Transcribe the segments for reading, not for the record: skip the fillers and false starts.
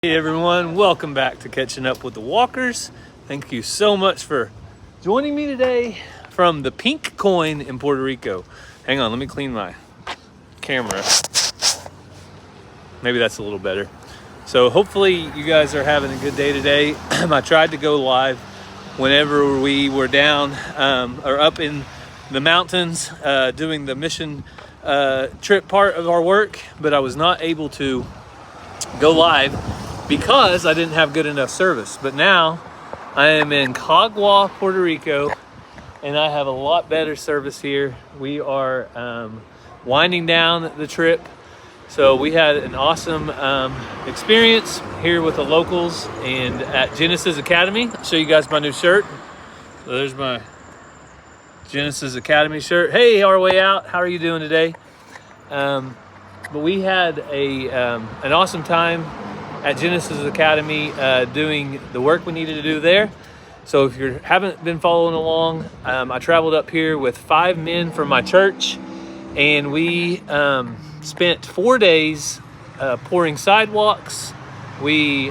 Hey everyone, welcome back to Catching Up with the Walkers. Thank you so much for joining me today from the Pink Coin in Puerto Rico. Hang on, let me clean my camera. Maybe that's a little better. So hopefully you guys are having a good day today. I tried to go live whenever we were down or up in the mountains doing the mission trip part of our work, but I was not able to go live because I didn't have good enough service. But now I am in Cagua, Puerto Rico, and I have a lot better service here. We are winding down the trip. So we had an awesome experience here with the locals and at Genesis Academy. I'll show you guys my new shirt. So there's my Genesis Academy shirt. Hey, our way out. How are you doing today? But we had an awesome time at Genesis Academy doing the work we needed to do there. So if you haven't been following along, I traveled up here with 5 men from my church, and we spent 4 days pouring sidewalks. We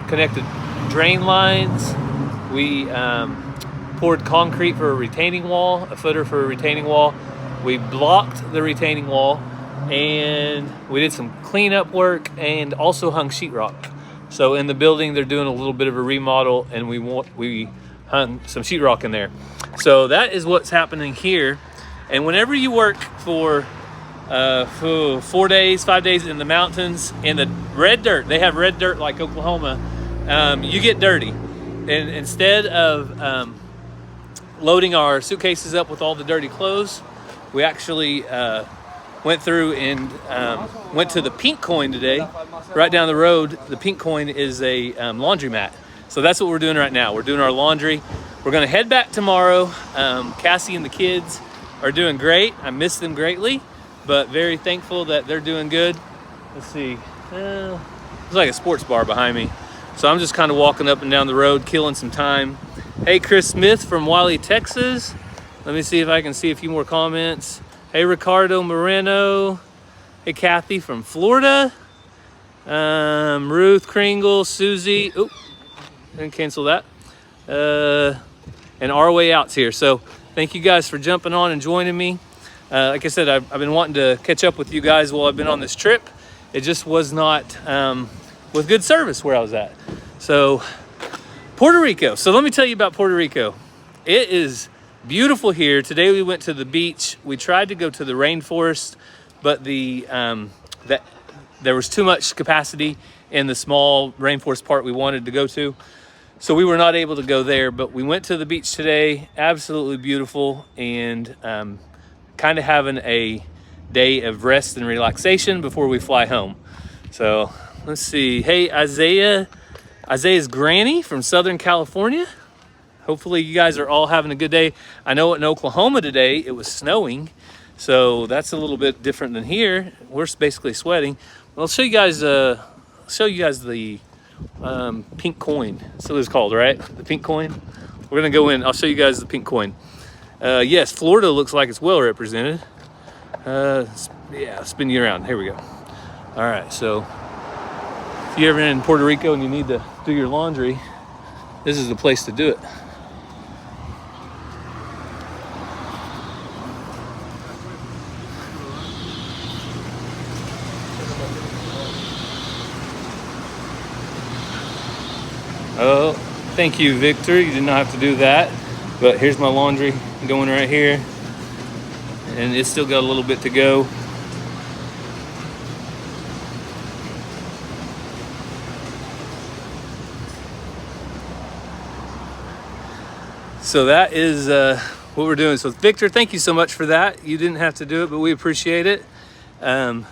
connected drain lines. We poured concrete for a retaining wall, a footer for a retaining wall. We blocked the retaining wall, and we did some cleanup work and also hung sheetrock. So in the building, they're doing a little bit of a remodel, and we hung some sheetrock in there. So that is what's happening here. And whenever you work for 4 days, 5 days in the mountains, in the red dirt, they have red dirt like Oklahoma, you get dirty. And instead of loading our suitcases up with all the dirty clothes, we actually went through and went to the Pink Coin today. Right down the road, the Pink Coin is a laundromat. So that's what we're doing right now. We're doing our laundry. We're gonna head back tomorrow. Cassie and the kids are doing great. I miss them greatly, but very thankful that they're doing good. Let's see, there's like a sports bar behind me. So I'm just kind of walking up and down the road, killing some time. Hey, Chris Smith from Wiley, Texas. Let me see if I can see a few more comments. Hey, Ricardo Moreno. Hey, Kathy from Florida. Ruth Kringle, Susie. Oop, didn't cancel that. And our way out's here. So thank you guys for jumping on and joining me. Like I said, I've been wanting to catch up with you guys while I've been on this trip. It just was not with good service where I was at. So Puerto Rico. So let me tell you about Puerto Rico. It is beautiful here. Today we went to the beach. We tried to go to the rainforest, but there was too much capacity in the small rainforest part we wanted to go to. So we were not able to go there, but we went to the beach today. Absolutely beautiful, and kind of having a day of rest and relaxation before we fly home. So let's see. Hey, Isaiah's granny from Southern California. Hopefully you guys are all having a good day. I know in Oklahoma today it was snowing, so that's a little bit different than here. We're basically sweating. I'll show you guys the Pink Coin. That's what it's called, right? The Pink Coin. We're gonna go in. I'll show you guys the Pink Coin. Yes, Florida looks like it's well represented. Yeah, spin you around. Here we go. All right, so if you're ever in Puerto Rico and you need to do your laundry, this is the place to do it. Oh, thank you, Victor. You did not have to do that. But here's my laundry going right here. And it's still got a little bit to go. So that is what we're doing. So Victor, thank you so much for that. You didn't have to do it, but we appreciate it. And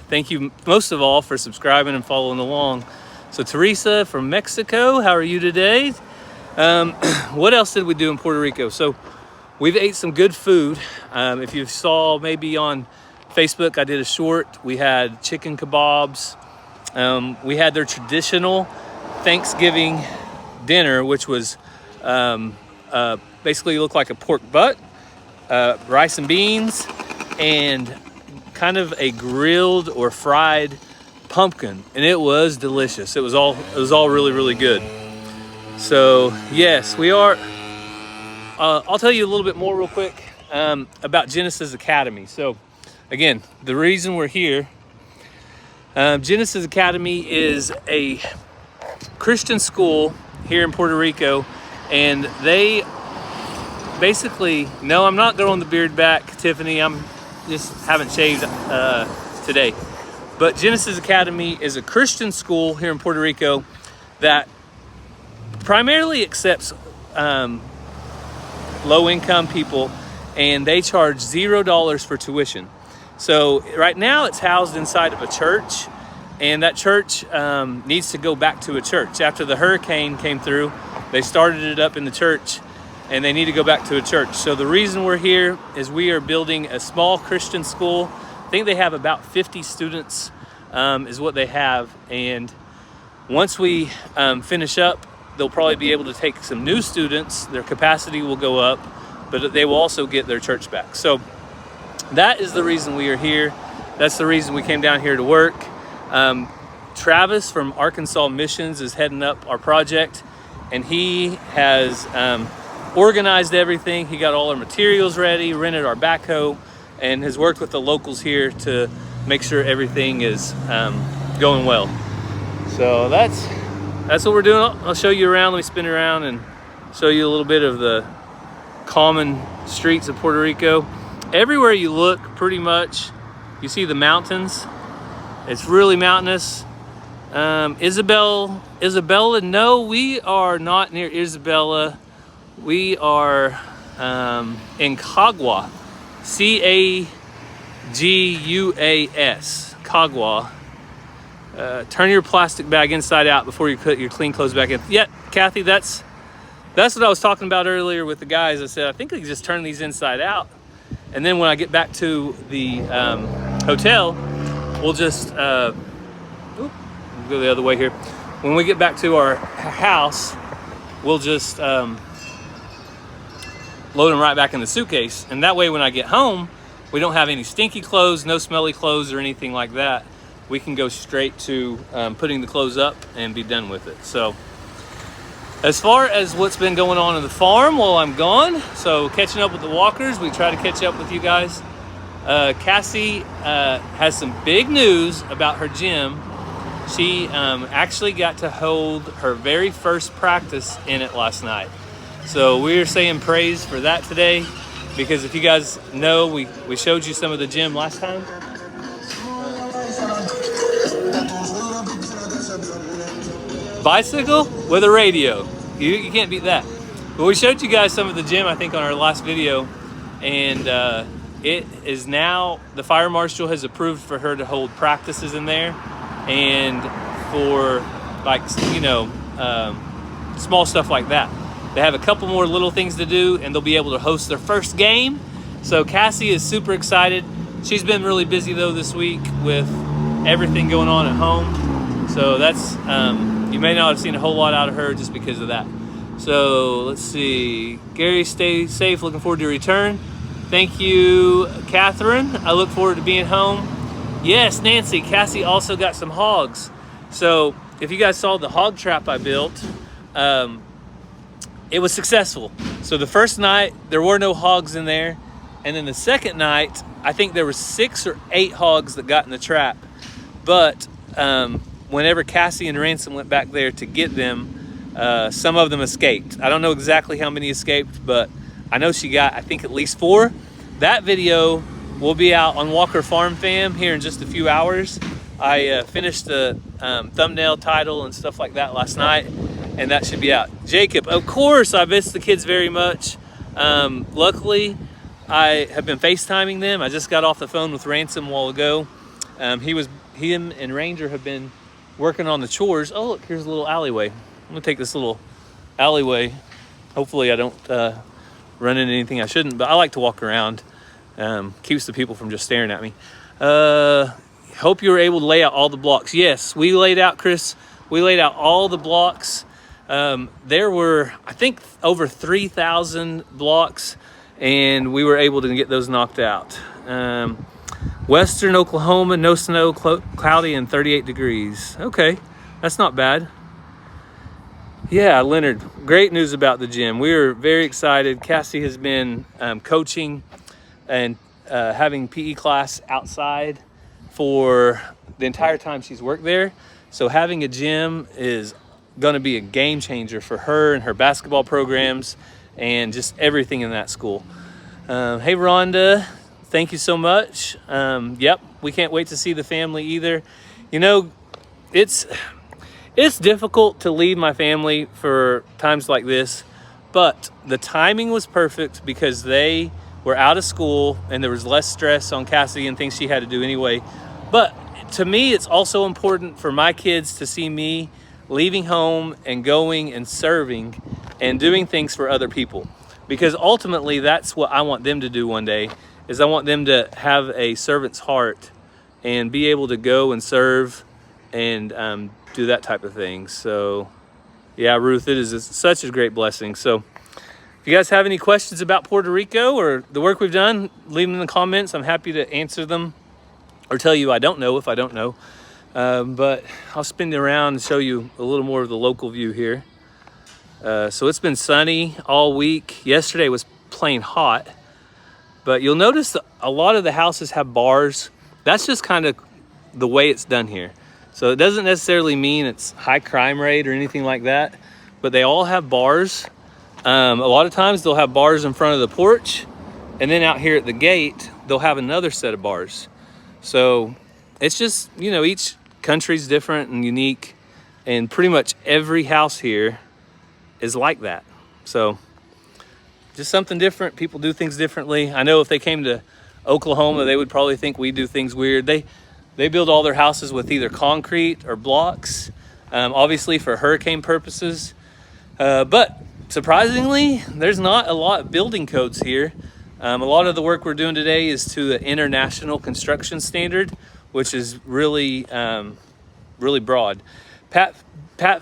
thank you most of all for subscribing and following along. So Teresa from Mexico, how are you today? What else did we do in Puerto Rico? So we've ate some good food. If you saw maybe on Facebook, I did a short. We had chicken kebabs. We had their traditional Thanksgiving dinner, which was basically looked like a pork butt, rice and beans, and kind of a grilled or fried pumpkin, and it was delicious. It was all really, really good. So yes, we are. I'll tell you a little bit more real quick about Genesis Academy. So again, the reason we're here, Genesis Academy is a Christian school here in Puerto Rico, and they basically, no, I'm not growing the beard back, Tiffany. I'm just haven't shaved today. But Genesis Academy is a Christian school here in Puerto Rico that primarily accepts low-income people, and they charge $0 for tuition. So right now it's housed inside of a church, and that church needs to go back to a church. After the hurricane came through, they started it up in the church, and they need to go back to a church. So the reason we're here is we are building a small Christian school. I think they have about 50 students is what they have. And once we finish up, they'll probably be able to take some new students. Their capacity will go up, but they will also get their church back. So that is the reason we are here. That's the reason we came down here to work. Travis from Arkansas Missions is heading up our project, and he has organized everything. He got all our materials ready, rented our backhoe, and has worked with the locals here to make sure everything is going well. So that's what we're doing. I'll show you around. Let me spin around and show you a little bit of the common streets of Puerto Rico. Everywhere you look, pretty much, you see the mountains. It's really mountainous. Isabella, no, we are not near Isabella. We are in Cagua, C-A-G-U-A-S, Cagua. Turn your plastic bag inside out before you put your clean clothes back in. Yeah, Kathy, that's what I was talking about earlier with the guys. I said, I think I can just turn these inside out. And then when I get back to the hotel, we'll just, go the other way here. When we get back to our house, we'll just load them right back in the suitcase. And that way when I get home, we don't have any stinky clothes, no smelly clothes or anything like that. We can go straight to putting the clothes up and be done with it. So as far as what's been going on in the farm while I'm gone, so catching up with the walkers, we try to catch up with you guys. Cassie has some big news about her gym. She actually got to hold her very first practice in it last night. So we're saying praise for that today, because if you guys know, we showed you some of the gym last time. Bicycle with a radio. You can't beat that. But we showed you guys some of the gym, I think, on our last video. And it is now, the fire marshal has approved for her to hold practices in there. And for, like, you know, small stuff like that. They have a couple more little things to do, and they'll be able to host their first game. So Cassie is super excited. She's been really busy, though, this week with everything going on at home. So that's, you may not have seen a whole lot out of her just because of that. So let's see. Gary, stay safe. Looking forward to your return. Thank you, Catherine. I look forward to being home. Yes, Nancy. Cassie also got some hogs. So if you guys saw the hog trap I built, it was successful. So the first night, there were no hogs in there. And then the second night, I think there were 6 or 8 hogs that got in the trap. But whenever Cassie and Ransom went back there to get them, some of them escaped. I don't know exactly how many escaped, but I know she got, I think, at least 4. That video will be out on Walker Farm Fam here in just a few hours. I finished the thumbnail, title, and stuff like that last night, and that should be out. Jacob, of course, I miss the kids very much. Luckily, I have been FaceTiming them. I just got off the phone with Ransom a while ago. Him and Ranger have been working on the chores. Oh, look, here's a little alleyway. I'm gonna take this little alleyway. Hopefully I don't run into anything I shouldn't, but I like to walk around. Keeps the people from just staring at me. Hope you were able to lay out all the blocks. Yes, we laid out, Chris. We laid out all the blocks. There were, I think, over 3,000 blocks, and we were able to get those knocked out. Western Oklahoma, no snow, cloudy and 38 degrees. Okay, that's not bad. Yeah, Leonard, great news about the gym. We are very excited. Cassie has been coaching and having PE class outside for the entire time she's worked there. So having a gym is going to be a game changer for her and her basketball programs and just everything in that school. Hey, Rhonda, thank you so much. Yep, we can't wait to see the family either. You know, it's difficult to leave my family for times like this, but the timing was perfect because they were out of school and there was less stress on Cassie and things she had to do anyway. But to me, it's also important for my kids to see me leaving home and going and serving and doing things for other people, because ultimately that's what I want them to do one day. Is I want them to have a servant's heart and be able to go and serve and do that type of thing. So yeah, Ruth, it is such a great blessing. So if you guys have any questions about Puerto Rico or the work we've done, leave them in the comments. I'm happy to answer them or tell you I don't know if I don't know. But I'll spin it around and show you a little more of the local view here. So it's been sunny all week. Yesterday was plain hot, but you'll notice that a lot of the houses have bars. That's just kind of the way it's done here. So it doesn't necessarily mean it's high crime rate or anything like that, but they all have bars. A lot of times they'll have bars in front of the porch, and then out here at the gate, they'll have another set of bars. So it's just, you know, each country's different and unique, and pretty much every house here is like that. So just something different. People do things differently. I know if they came to Oklahoma, they would probably think we do things weird. They build all their houses with either concrete or blocks, obviously for hurricane purposes. But surprisingly, there's not a lot of building codes here. A lot of the work we're doing today is to the International Construction Standard, which is really, really broad. Pat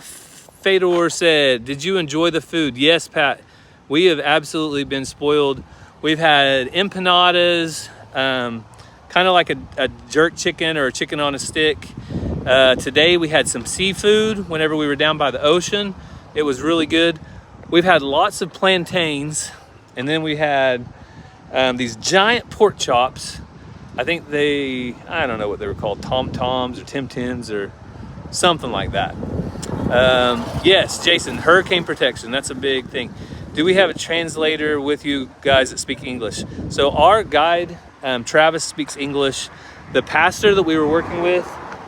Fedor said, "Did you enjoy the food?" Yes, Pat. We have absolutely been spoiled. We've had empanadas, kind of like a jerk chicken or a chicken on a stick. Today we had some seafood whenever we were down by the ocean. It was really good. We've had lots of plantains, and then we had these giant pork chops. I think I don't know what they were called, tom-toms or tim-tims or something like that. Yes, Jason, hurricane protection, that's a big thing. Do we have a translator with you guys that speak English? So our guide, Travis, speaks English. The pastor that we were working with,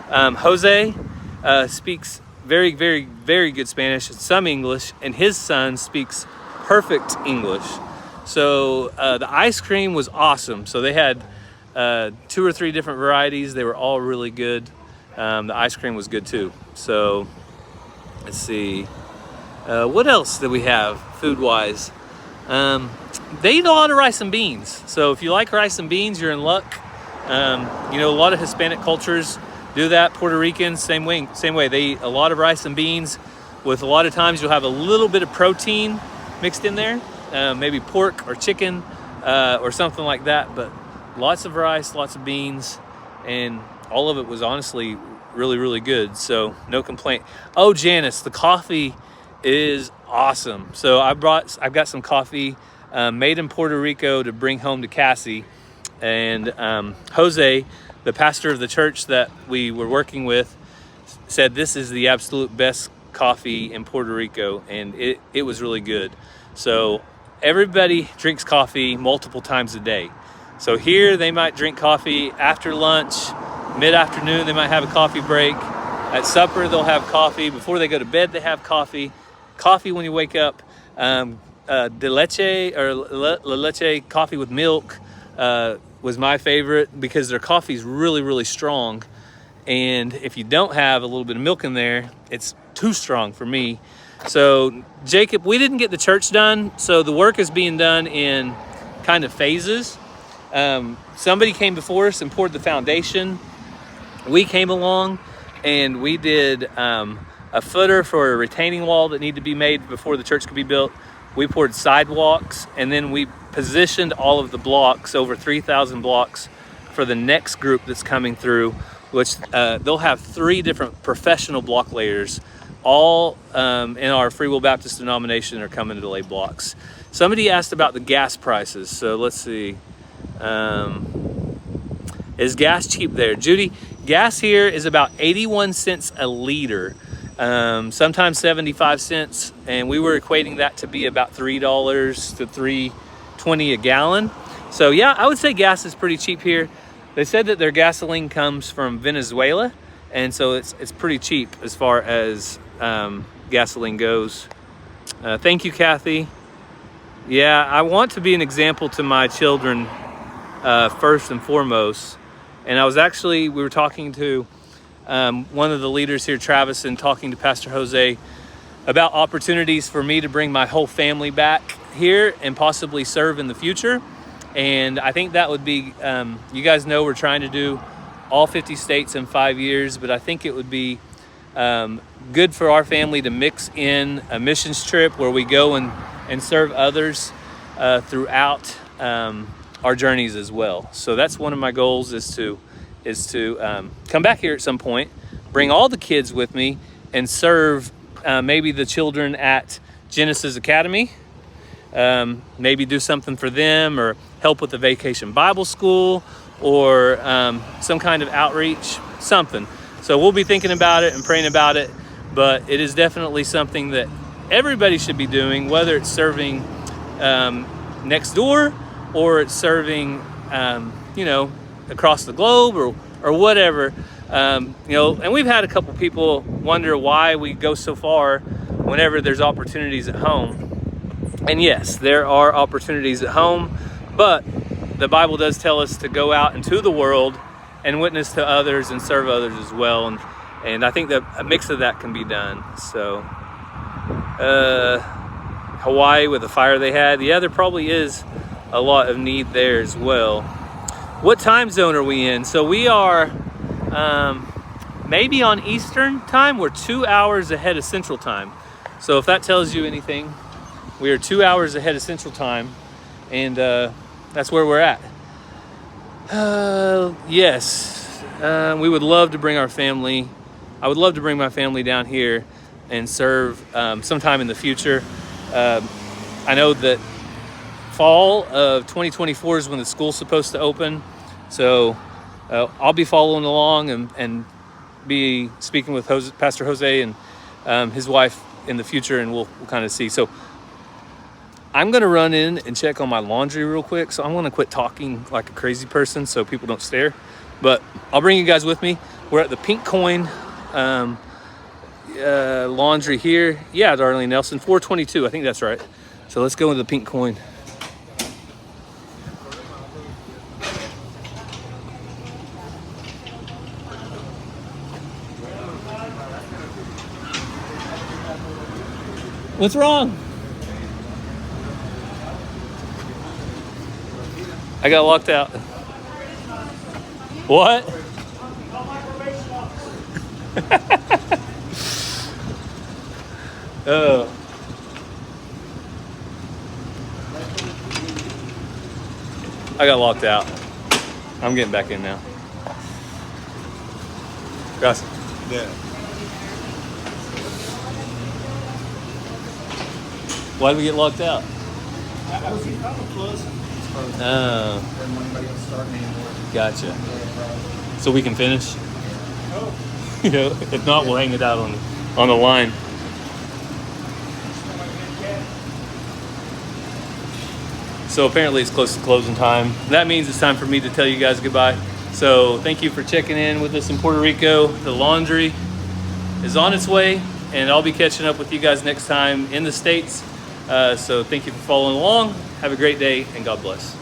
Jose, speaks very, very, very good Spanish and some English, and his son speaks perfect English. So the ice cream was awesome. So they had 2 or 3 different varieties. They were all really good. The ice cream was good too. So let's see. What else did we have food-wise? They eat a lot of rice and beans. So if you like rice and beans, you're in luck. You know, a lot of Hispanic cultures do that. Puerto Ricans, same way. They eat a lot of rice and beans. With a lot of times you'll have a little bit of protein mixed in there, maybe pork or chicken or something like that. But lots of rice, lots of beans, and all of it was honestly really, really good. So no complaint. Oh, Janice, the coffee is awesome. So I've got some coffee made in Puerto Rico to bring home to Cassie. And Jose, the pastor of the church that we were working with, said this is the absolute best coffee in Puerto Rico, and it was really good. So everybody drinks coffee multiple times a day. So here they might drink coffee after lunch, mid-afternoon they might have a coffee break. At supper they'll have coffee. Before they go to bed they have coffee. Coffee when you wake up. De leche or la leche, coffee with milk, was my favorite because their coffee is really, really strong. And if you don't have a little bit of milk in there, it's too strong for me. So Jacob, we didn't get the church done. So the work is being done in kind of phases. Somebody came before us and poured the foundation. We came along and we did a footer for a retaining wall that needed to be made before the church could be built. We poured sidewalks, and then we positioned all of the blocks, over 3,000 blocks, for the next group that's coming through, which they'll have 3 different professional block layers, all in our Free Will Baptist denomination are coming to lay blocks. Somebody asked about the gas prices, so let's see. Is gas cheap there? Judy, gas here is about 81 cents a liter, sometimes 75 cents, and we were equating that to be about $3 to $3.20 a gallon. So yeah, I would say gas is pretty cheap here. They said that their gasoline comes from Venezuela, and so it's pretty cheap as far as gasoline goes. Thank you, Kathy. Yeah, I want to be an example to my children first and foremost. And we were talking to one of the leaders here, Travis, and talking to Pastor Jose about opportunities for me to bring my whole family back here and possibly serve in the future. And I think that would be, you guys know we're trying to do all 50 states in 5 years, but I think it would be good for our family to mix in a missions trip where we go and serve others throughout our journeys as well. So that's one of my goals, is to come back here at some point, bring all the kids with me, and serve maybe the children at Genesis Academy, maybe do something for them, or help with the Vacation Bible School, or some kind of outreach, something. So we'll be thinking about it and praying about it, but it is definitely something that everybody should be doing, whether it's serving next door or it's serving, across the globe or whatever. And we've had a couple people wonder why we go so far whenever there's opportunities at home. And yes, there are opportunities at home, but the Bible does tell us to go out into the world and witness to others and serve others as well. And I think that a mix of that can be done. So Hawaii, with the fire they had, yeah, there probably is a lot of need there as well. What time zone are we in? So we are maybe on Eastern time. We're 2 hours ahead of Central time. So if that tells you anything, we are 2 hours ahead of Central time, and that's where we're at. Yes, we would love to bring our family. I would love to bring my family down here and serve sometime in the future. I know that fall of 2024 is when the school's supposed to open. So I'll be following along and be speaking with Pastor Jose and his wife in the future, and we'll kind of see. So I'm going to run in and check on my laundry real quick. So I'm going to quit talking like a crazy person so people don't stare. But I'll bring you guys with me. We're at the Pink Coin laundry here. Yeah, Darlene Nelson, 422. I think that's right. So let's go into the Pink Coin. What's wrong? I got locked out. What? Oh. I got locked out. I'm getting back in now. Gracias. Yeah. Why did we get locked out? I was close. Oh. Didn't want anybody else starting anymore. Gotcha. So we can finish? Oh. If not, we'll hang it out on the line. So apparently it's close to closing time. That means it's time for me to tell you guys goodbye. So thank you for checking in with us in Puerto Rico. The laundry is on its way, and I'll be catching up with you guys next time in the States. So thank you for following along. Have a great day, and God bless.